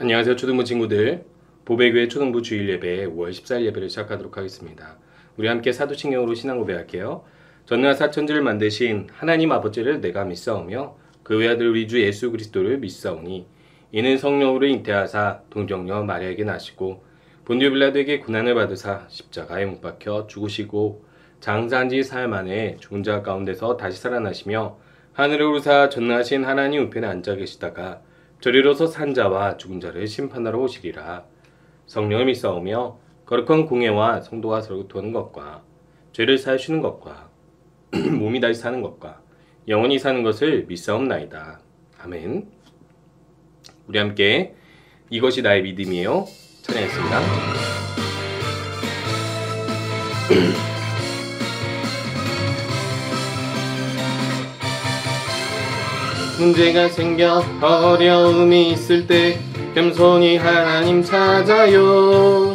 안녕하세요 초등부 친구들. 보배교회 초등부 주일 예배 5월 14일 예배를 시작하도록 하겠습니다. 우리 함께 사도신경으로 신앙 고백할게요. 전능한 사천지를 만드신 하나님 아버지를 내가 믿사오며 그 외아들 우리 주 예수 그리스도를 믿사오니 이는 성령으로 잉태하사 동정녀 마리아에게 나시고 본디오 빌라도에게 고난을 받으사 십자가에 못 박혀 죽으시고 장사한 지 사흘 만에 죽은 자 가운데서 다시 살아나시며 하늘에 오르사 전능하신 하나님 우편에 앉아 계시다가 저리로서 산 자와 죽은 자를 심판하러 오시리라. 성령을 믿사오며 거룩한 공예와 성도가 설교하는 것과 죄를 사하시는 것과 몸이 다시 사는 것과 영원히 사는 것을 믿사옵나이다. 아멘. 우리 함께 이것이 나의 믿음이에요 찬양했습니다. 문제가 생겨 어려움이 있을 때 겸손히 하나님 찾아요.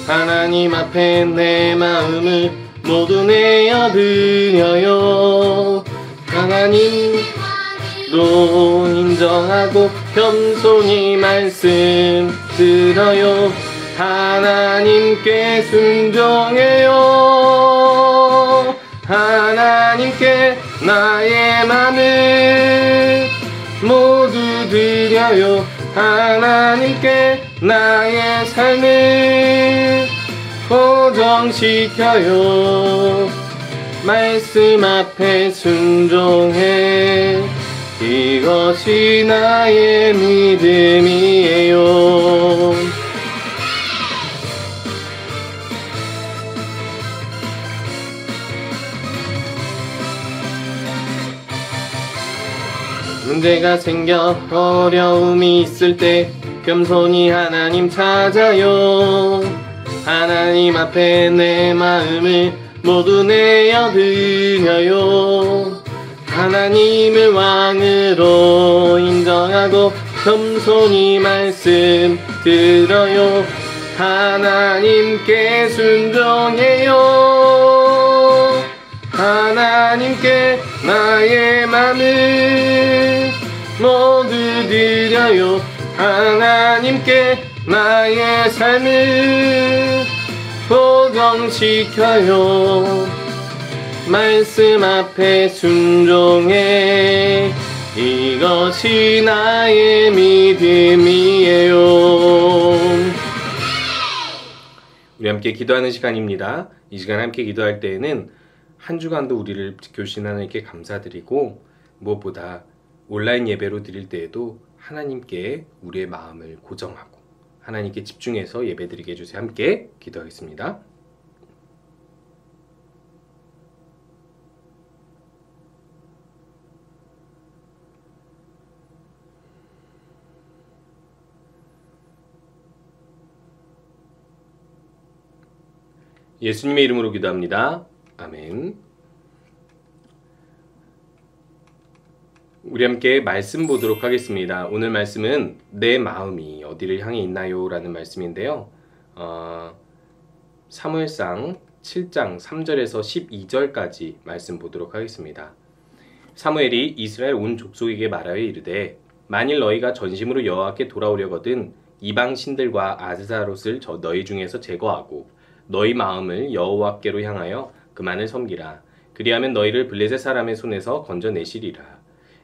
하나님 앞에 내 마음을 모두 내어드려요. 하나님으로 인정하고 겸손히 말씀 들어요. 하나님께 순종해요. 하나님께 나의 맘을 모두 드려요. 하나님께 나의 삶을 고정시켜요. 말씀 앞에 순종해. 이것이 나의 믿음이에요. 문제가 생겨 어려움이 있을 때 겸손히 하나님 찾아요. 하나님 앞에 내 마음을 모두 내어드려요. 하나님을 왕으로 인정하고 겸손히 말씀 들어요. 하나님께 순종해요. 하나님께 나의 맘을 모두 드려요. 하나님께 나의 삶을 고정시켜요. 말씀 앞에 순종해. 이것이 나의 믿음이에요. 우리 함께 기도하는 시간입니다. 이 시간 함께 기도할 때에는 한 주간도 우리를 지켜주신 하나님께 감사드리고 무엇보다 온라인 예배로 드릴 때에도 하나님께 우리의 마음을 고정하고 하나님께 집중해서 예배드리게 해주세요. 함께 기도하겠습니다. 예수님의 이름으로 기도합니다. 아멘. 우리 함께 말씀 보도록 하겠습니다. 오늘 말씀은 내 마음이 어디를 향해 있나요? 라는 말씀인데요. 사무엘상 7장 3절에서 12절까지 말씀 보도록 하겠습니다. 사무엘이 이스라엘 온 족속에게 말하여 이르되 만일 너희가 전심으로 여호와께 돌아오려거든 이방 신들과 아스타롯을 너희 중에서 제거하고 너희 마음을 여호와께로 향하여 그만을 섬기라. 그리하면 너희를 블레셋 사람의 손에서 건져내시리라.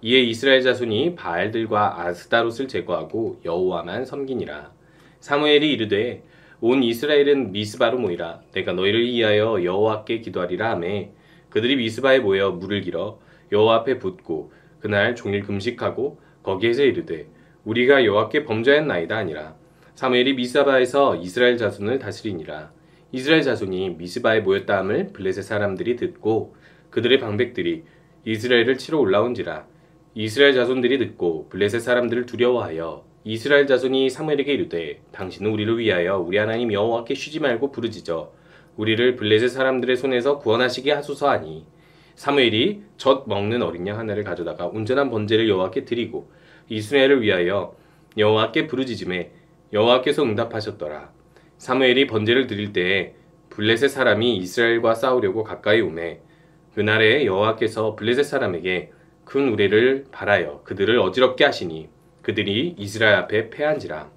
이에 이스라엘 자손이 바알들과 아스타롯을 제거하고 여호와만 섬기니라. 사무엘이 이르되 온 이스라엘은 미스바로 모이라. 내가 너희를 위하여 여호와께 기도하리라 하매 그들이 미스바에 모여 물을 길어 여호와 앞에 붓고 그날 종일 금식하고 거기에서 이르되 우리가 여호와께 범죄하였나이다 하니라. 사무엘이 미스바에서 이스라엘 자손을 다스리니라. 이스라엘 자손이 미스바에 모였다 함을 블레셋 사람들이 듣고 그들의 방백들이 이스라엘을 치러 올라온지라. 이스라엘 자손들이 듣고 블레셋 사람들을 두려워하여 이스라엘 자손이 사무엘에게 이르되 당신은 우리를 위하여 우리 하나님 여호와께 쉬지 말고 부르짖어 우리를 블레셋 사람들의 손에서 구원하시게 하소서 하니 사무엘이 젖 먹는 어린 양 하나를 가져다가 온전한 번제를 여호와께 드리고 이스라엘을 위하여 여호와께 부르짖음에 여호와께서 응답하셨더라. 사무엘이 번제를 드릴 때에 블레셋 사람이 이스라엘과 싸우려고 가까이 오매 그날에 여호와께서 블레셋 사람에게 큰 우레를 발하여 그들을 어지럽게 하시니 그들이 이스라엘 앞에 패한지라.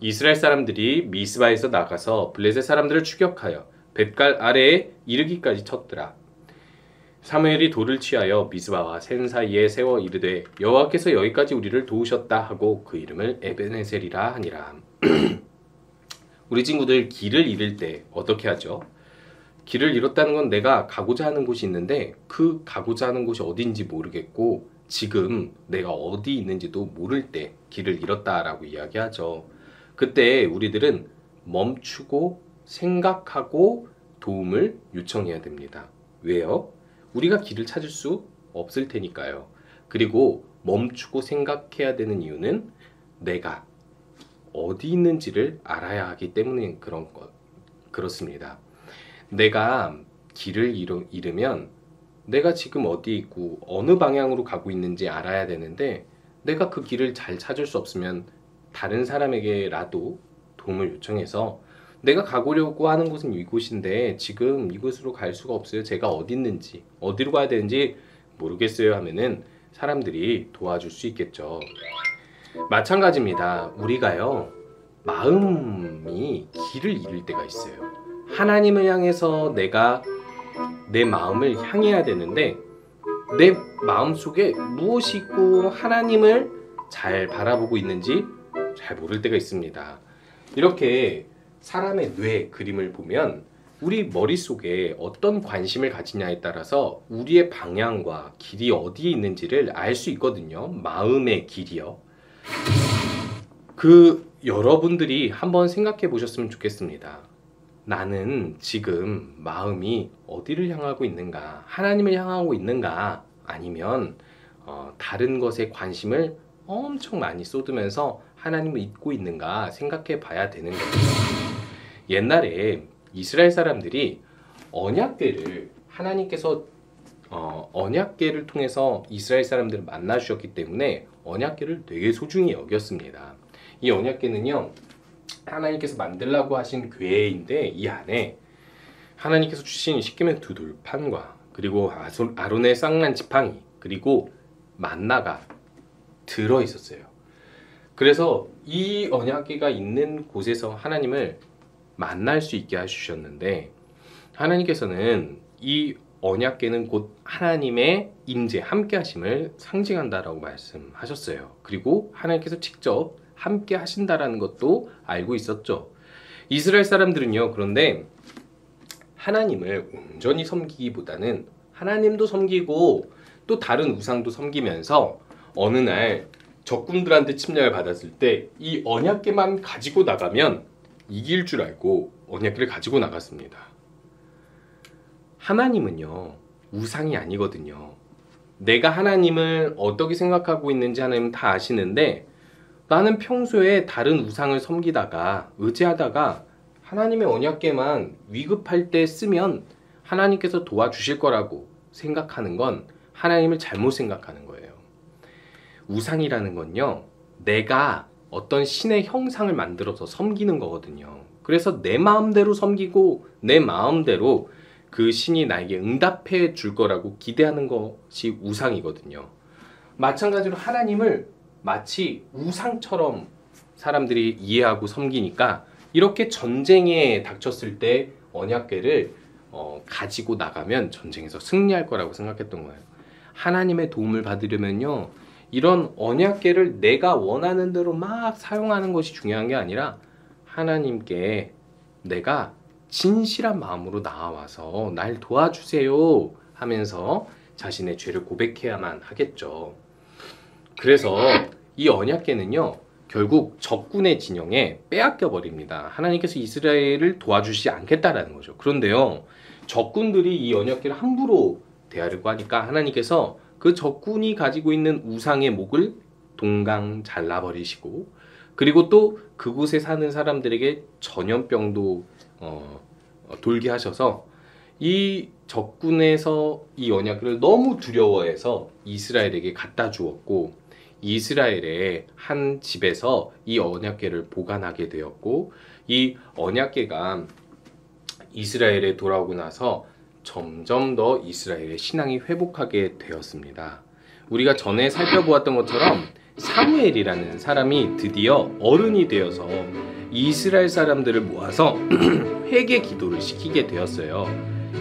이스라엘 사람들이 미스바에서 나가서 블레셋 사람들을 추격하여 벳갈 아래에 이르기까지 쳤더라. 사무엘이 돌을 취하여 미스바와 센 사이에 세워 이르되 여호와께서 여기까지 우리를 도우셨다 하고 그 이름을 에베네셀이라 하니라. 우리 친구들 길을 잃을 때 어떻게 하죠? 길을 잃었다는 건 내가 가고자 하는 곳이 있는데 그 가고자 하는 곳이 어딘지 모르겠고 지금 내가 어디 있는지도 모를 때 길을 잃었다라고 이야기하죠. 그때 우리들은 멈추고 생각하고 도움을 요청해야 됩니다. 왜요? 우리가 길을 찾을 수 없을 테니까요. 그리고 멈추고 생각해야 되는 이유는 내가 어디 있는지를 알아야 하기 때문에 그렇습니다. 내가 길을 잃으면 내가 지금 어디 있고 어느 방향으로 가고 있는지 알아야 되는데 내가 그 길을 잘 찾을 수 없으면 다른 사람에게라도 도움을 요청해서 내가 가고려고 하는 곳은 이곳인데 지금 이곳으로 갈 수가 없어요. 제가 어디 있는지 어디로 가야 되는지 모르겠어요 하면은 사람들이 도와줄 수 있겠죠. 마찬가지입니다. 우리가요 마음이 길을 잃을 때가 있어요. 하나님을 향해서 내가 내 마음을 향해야 되는데 내 마음속에 무엇이 있고 하나님을 잘 바라보고 있는지 잘 모를 때가 있습니다. 이렇게 사람의 뇌 그림을 보면 우리 머릿속에 어떤 관심을 가지냐에 따라서 우리의 방향과 길이 어디에 있는지를 알 수 있거든요. 마음의 길이요. 여러분들이 한번 생각해 보셨으면 좋겠습니다. 나는 지금 마음이 어디를 향하고 있는가? 하나님을 향하고 있는가? 아니면 다른 것에 관심을 엄청 많이 쏟으면서 하나님을 잊고 있는가 생각해 봐야 되는 거예요. 옛날에 이스라엘 사람들이 언약궤를 하나님께서 언약궤를 통해서 이스라엘 사람들을 만나 주셨기 때문에 언약궤를 되게 소중히 여겼습니다. 이 언약궤는요 하나님께서 만들라고 하신 궤인데 이 안에 하나님께서 주신 십계명 두 돌판과 그리고 아론의 쌍난 지팡이 그리고 만나가 들어 있었어요. 그래서 이 언약궤가 있는 곳에서 하나님을 만날 수 있게 해주셨는데 하나님께서는 이 언약궤는 곧 하나님의 임재 함께 하심을 상징한다라고 말씀하셨어요. 그리고 하나님께서 직접 함께 하신다라는 것도 알고 있었죠. 이스라엘 사람들은요 그런데 하나님을 온전히 섬기기보다는 하나님도 섬기고 또 다른 우상도 섬기면서 어느 날 적군들한테 침략을 받았을 때 이 언약궤만 가지고 나가면 이길 줄 알고 언약궤를 가지고 나갔습니다. 하나님은요 우상이 아니거든요. 내가 하나님을 어떻게 생각하고 있는지 하나님은 다 아시는데 나는 평소에 다른 우상을 섬기다가 의지하다가 하나님의 언약궤만 위급할 때 쓰면 하나님께서 도와주실 거라고 생각하는 건 하나님을 잘못 생각하는 거예요. 우상이라는 건요 내가 어떤 신의 형상을 만들어서 섬기는 거거든요. 그래서 내 마음대로 섬기고 내 마음대로 그 신이 나에게 응답해 줄 거라고 기대하는 것이 우상이거든요. 마찬가지로 하나님을 마치 우상처럼 사람들이 이해하고 섬기니까 이렇게 전쟁에 닥쳤을 때 언약궤를 가지고 나가면 전쟁에서 승리할 거라고 생각했던 거예요. 하나님의 도움을 받으려면요 이런 언약궤를 내가 원하는 대로 막 사용하는 것이 중요한 게 아니라 하나님께 내가 진실한 마음으로 나와서 날 도와주세요 하면서 자신의 죄를 고백해야만 하겠죠. 그래서 이 언약궤는요 결국 적군의 진영에 빼앗겨 버립니다. 하나님께서 이스라엘을 도와주시지 않겠다라는 거죠. 그런데요 적군들이 이 언약궤를 함부로 대하려고 하니까 하나님께서 그 적군이 가지고 있는 우상의 목을 동강 잘라버리시고 그리고 또 그곳에 사는 사람들에게 전염병도 돌게 하셔서 이 적군에서 이 언약궤를 너무 두려워해서 이스라엘에게 갖다 주었고 이스라엘의 한 집에서 이 언약궤를 보관하게 되었고 이 언약궤가 이스라엘에 돌아오고 나서 점점 더 이스라엘의 신앙이 회복하게 되었습니다. 우리가 전에 살펴보았던 것처럼 사무엘이라는 사람이 드디어 어른이 되어서 이스라엘 사람들을 모아서 회개 기도를 시키게 되었어요.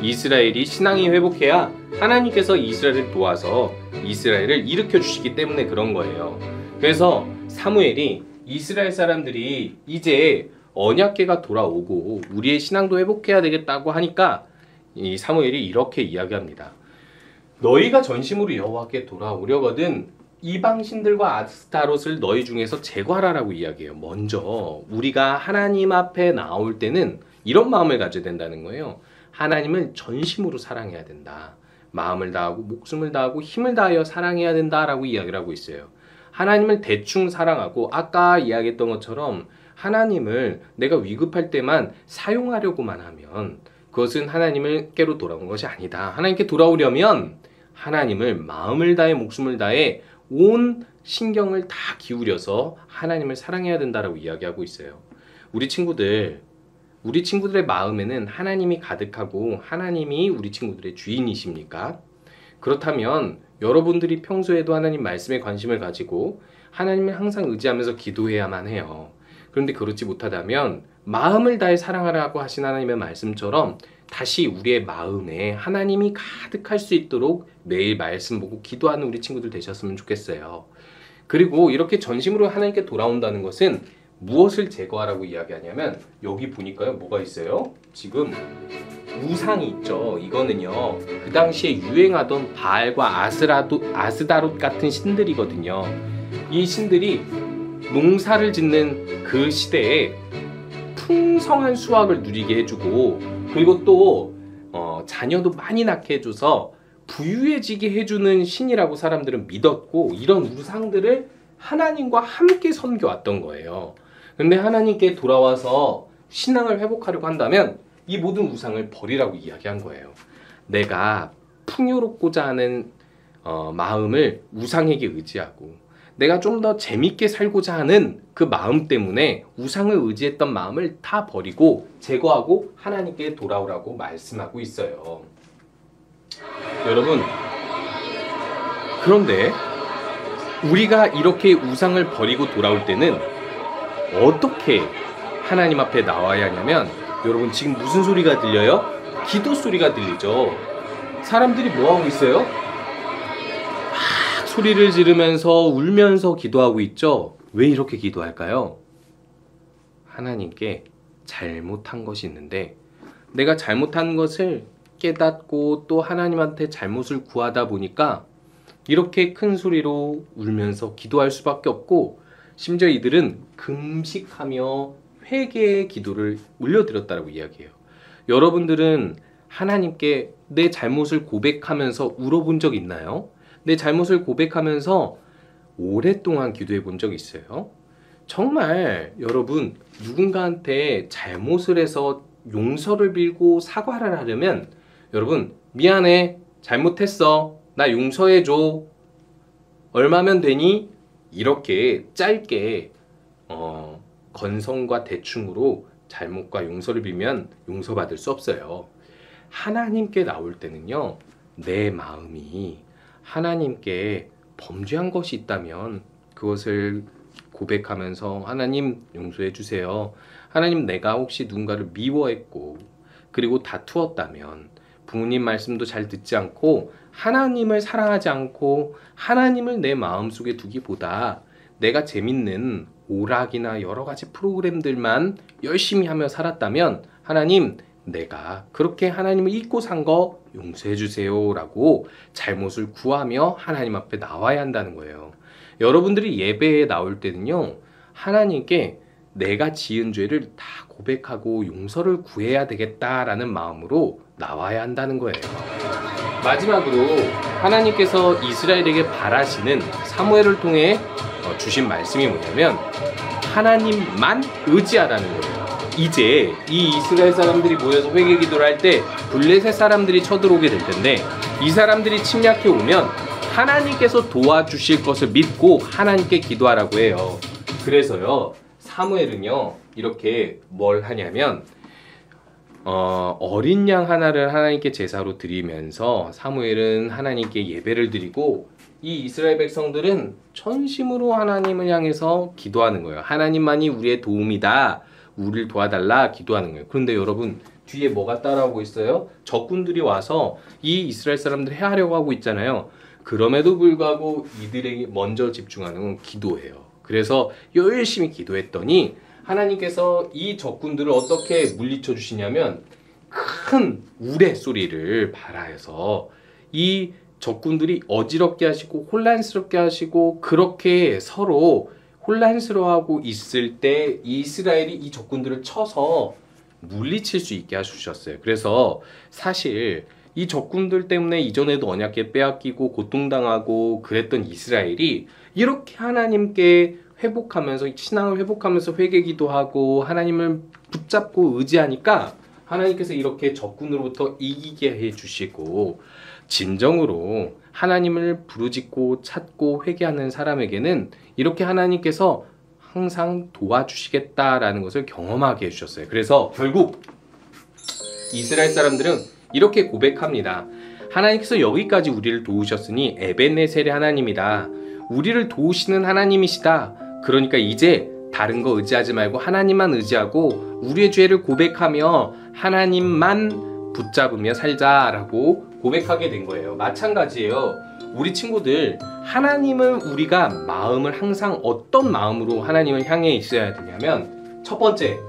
이스라엘이 신앙이 회복해야 하나님께서 이스라엘을 도와서 이스라엘을 일으켜 주시기 때문에 그런 거예요. 그래서 사무엘이 이스라엘 사람들이 이제 언약궤가 돌아오고 우리의 신앙도 회복해야 되겠다고 하니까 이 사무엘이 이렇게 이야기합니다. 너희가 전심으로 여호와께 돌아오려거든 이방신들과 아스타롯을 너희 중에서 제거하라라고 이야기해요. 먼저 우리가 하나님 앞에 나올 때는 이런 마음을 가져야 된다는 거예요. 하나님을 전심으로 사랑해야 된다. 마음을 다하고 목숨을 다하고 힘을 다하여 사랑해야 된다라고 이야기를 하고 있어요. 하나님을 대충 사랑하고 아까 이야기했던 것처럼 하나님을 내가 위급할 때만 사용하려고만 하면 그것은 하나님께로 돌아온 것이 아니다. 하나님께 돌아오려면 하나님을 마음을 다해 목숨을 다해 온 신경을 다 기울여서 하나님을 사랑해야 된다라고 이야기하고 있어요. 우리 친구들의 마음에는 하나님이 가득하고 하나님이 우리 친구들의 주인이십니까? 그렇다면 여러분들이 평소에도 하나님 말씀에 관심을 가지고 하나님을 항상 의지하면서 기도해야만 해요. 그런데 그렇지 못하다면 마음을 다해 사랑하라고 하신 하나님의 말씀처럼 다시 우리의 마음에 하나님이 가득할 수 있도록 매일 말씀 보고 기도하는 우리 친구들 되셨으면 좋겠어요. 그리고 이렇게 전심으로 하나님께 돌아온다는 것은 무엇을 제거하라고 이야기하냐면 여기 보니까요 뭐가 있어요? 지금 우상이 있죠. 이거는요 그 당시에 유행하던 바알과 아스다롯 같은 신들이거든요. 이 신들이 농사를 짓는 그 시대에 풍성한 수확을 누리게 해주고 그리고 또 자녀도 많이 낳게 해줘서 부유해지게 해주는 신이라고 사람들은 믿었고 이런 우상들을 하나님과 함께 섬겨왔던 거예요. 근데 하나님께 돌아와서 신앙을 회복하려고 한다면 이 모든 우상을 버리라고 이야기한 거예요. 내가 풍요롭고자 하는 마음을 우상에게 의지하고 내가 좀 더 재밌게 살고자 하는 그 마음 때문에 우상을 의지했던 마음을 다 버리고 제거하고 하나님께 돌아오라고 말씀하고 있어요. 여러분, 그런데 우리가 이렇게 우상을 버리고 돌아올 때는 어떻게 하나님 앞에 나와야 하냐면 여러분 지금 무슨 소리가 들려요? 기도 소리가 들리죠. 사람들이 뭐하고 있어요? 소리를 지르면서 울면서 기도하고 있죠. 왜 이렇게 기도할까요? 하나님께 잘못한 것이 있는데 내가 잘못한 것을 깨닫고 또 하나님한테 잘못을 구하다 보니까 이렇게 큰 소리로 울면서 기도할 수밖에 없고 심지어 이들은 금식하며 회개의 기도를 올려드렸다고 이야기해요. 여러분들은 하나님께 내 잘못을 고백하면서 울어본 적 있나요? 내 잘못을 고백하면서 오랫동안 기도해 본 적 있어요? 정말 여러분 누군가한테 잘못을 해서 용서를 빌고 사과를 하려면 여러분 미안해 잘못했어 나 용서해줘 얼마면 되니? 이렇게 짧게 건성과 대충으로 잘못과 용서를 빌면 용서받을 수 없어요. 하나님께 나올 때는요 내 마음이 하나님께 범죄한 것이 있다면 그것을 고백하면서 하나님 용서해 주세요. 하나님 내가 혹시 누군가를 미워했고 그리고 다투었다면 부모님 말씀도 잘 듣지 않고 하나님을 사랑하지 않고 하나님을 내 마음속에 두기보다 내가 재밌는 오락이나 여러 가지 프로그램들만 열심히 하며 살았다면 하나님 내가 그렇게 하나님을 잊고 산 거 용서해 주세요 라고 잘못을 구하며 하나님 앞에 나와야 한다는 거예요. 여러분들이 예배에 나올 때는요 하나님께 내가 지은 죄를 다 고백하고 용서를 구해야 되겠다라는 마음으로 나와야 한다는 거예요. 마지막으로 하나님께서 이스라엘에게 바라시는 사무엘을 통해 주신 말씀이 뭐냐면 하나님만 의지하라는 거예요. 이제 이 이스라엘 사람들이 모여서 회개 기도를 할 때 블레셋 사람들이 쳐들어오게 될 텐데 이 사람들이 침략해 오면 하나님께서 도와주실 것을 믿고 하나님께 기도하라고 해요. 그래서요 사무엘은요 이렇게 뭘 하냐면 어린 양 하나를 하나님께 제사로 드리면서 사무엘은 하나님께 예배를 드리고 이 이스라엘 백성들은 전심으로 하나님을 향해서 기도하는 거예요. 하나님만이 우리의 도움이다. 우리를 도와달라 기도하는 거예요. 그런데 여러분 뒤에 뭐가 따라오고 있어요? 적군들이 와서 이 이스라엘 사람들을 해하려고 하고 있잖아요. 그럼에도 불구하고 이들에게 먼저 집중하는 건 기도예요. 그래서 열심히 기도했더니 하나님께서 이 적군들을 어떻게 물리쳐 주시냐면 큰 우레소리를 발하여서 이 적군들이 어지럽게 하시고 혼란스럽게 하시고 그렇게 서로 혼란스러워하고 있을 때 이스라엘이 이 적군들을 쳐서 물리칠 수 있게 해주셨어요. 그래서 사실 이 적군들 때문에 이전에도 언약궤 빼앗기고 고통당하고 그랬던 이스라엘이 이렇게 하나님께 회복하면서 신앙을 회복하면서 회개기도 하고 하나님을 붙잡고 의지하니까 하나님께서 이렇게 적군으로부터 이기게 해주시고 진정으로 하나님을 부르짖고 찾고 회개하는 사람에게는 이렇게 하나님께서 항상 도와주시겠다라는 것을 경험하게 해주셨어요. 그래서 결국 이스라엘 사람들은 이렇게 고백합니다. 하나님께서 여기까지 우리를 도우셨으니 에벤네셀의 하나님이다. 우리를 도우시는 하나님이시다. 그러니까 이제 다른 거 의지하지 말고 하나님만 의지하고 우리의 죄를 고백하며 하나님만 붙잡으며 살자라고 고백하게 된 거예요. 마찬가지예요. 우리 친구들 하나님을 우리가 마음을 항상 어떤 마음으로 하나님을 향해 있어야 되냐면 첫 번째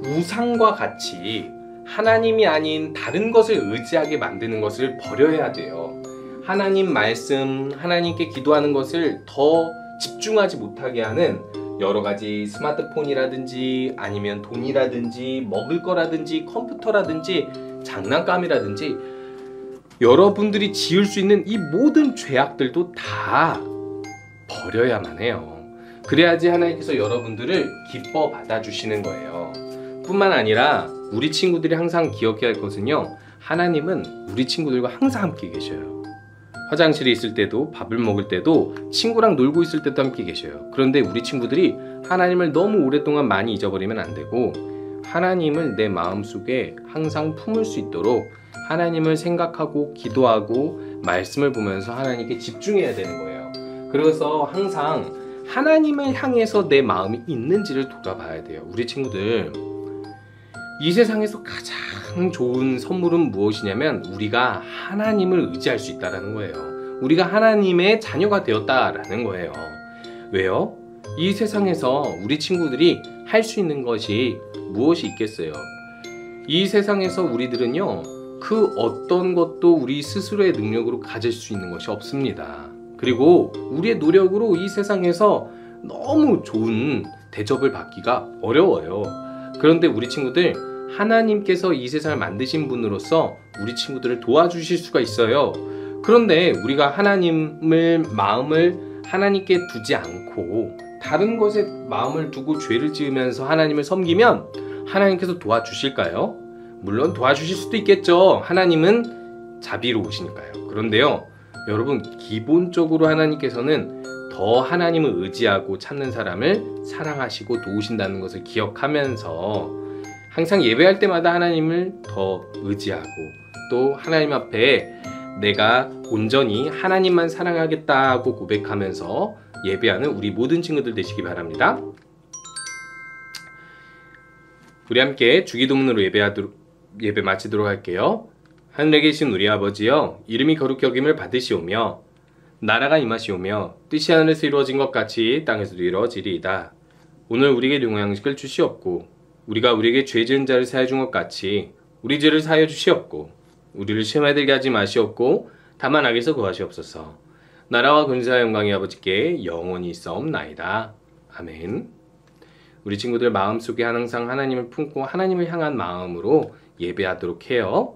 우상과 같이 하나님이 아닌 다른 것을 의지하게 만드는 것을 버려야 돼요. 하나님 말씀, 하나님께 기도하는 것을 더 집중하지 못하게 하는 여러 가지 스마트폰이라든지 아니면 돈이라든지 먹을 거라든지 컴퓨터라든지 장난감이라든지 여러분들이 지을 수 있는 이 모든 죄악들도 다 버려야만 해요. 그래야지 하나님께서 여러분들을 기뻐 받아주시는 거예요. 뿐만 아니라 우리 친구들이 항상 기억해야 할 것은요, 하나님은 우리 친구들과 항상 함께 계셔요. 화장실에 있을 때도 밥을 먹을 때도 친구랑 놀고 있을 때도 함께 계셔요. 그런데 우리 친구들이 하나님을 너무 오랫동안 많이 잊어버리면 안 되고 하나님을 내 마음속에 항상 품을 수 있도록 하나님을 생각하고 기도하고 말씀을 보면서 하나님께 집중해야 되는 거예요. 그래서 항상 하나님을 향해서 내 마음이 있는지를 돌아봐야 돼요. 우리 친구들, 이 세상에서 가장 좋은 선물은 무엇이냐면 우리가 하나님을 의지할 수 있다는 거예요. 우리가 하나님의 자녀가 되었다라는 거예요. 왜요? 이 세상에서 우리 친구들이 할 수 있는 것이 무엇이 있겠어요? 이 세상에서 우리들은요, 그 어떤 것도 우리 스스로의 능력으로 가질 수 있는 것이 없습니다. 그리고 우리의 노력으로 이 세상에서 너무 좋은 대접을 받기가 어려워요. 그런데 우리 친구들, 하나님께서 이 세상을 만드신 분으로서 우리 친구들을 도와주실 수가 있어요. 그런데 우리가 하나님을 마음을 하나님께 두지 않고 다른 것에 마음을 두고 죄를 지으면서 하나님을 섬기면 하나님께서 도와주실까요? 물론 도와주실 수도 있겠죠. 하나님은 자비로우시니까요. 그런데요, 여러분, 기본적으로 하나님께서는 더 하나님을 의지하고 찾는 사람을 사랑하시고 도우신다는 것을 기억하면서 항상 예배할 때마다 하나님을 더 의지하고 또 하나님 앞에 내가 온전히 하나님만 사랑하겠다고 고백하면서 예배하는 우리 모든 친구들 되시기 바랍니다. 우리 함께 주기도문으로 예배 마치도록 할게요. 하늘에 계신 우리 아버지여, 이름이 거룩히 여김을 받으시오며 나라가 임하시오며 뜻이 하늘에서 이루어진 것 같이 땅에서도 이루어지리이다. 오늘 우리에게 용양식을 주시옵고 우리가 우리에게 죄 지은 자를 사하여 준 것 같이 우리 죄를 사하여 주시옵고 우리를 시험에 들게 하지 마시옵고 다만 악에서 구하시옵소서. 나라와 권세와 영광이 아버지께 영원히 있사옵나이다. 아멘. 우리 친구들 마음속에 항상 하나님을 품고 하나님을 향한 마음으로 예배하도록 해요.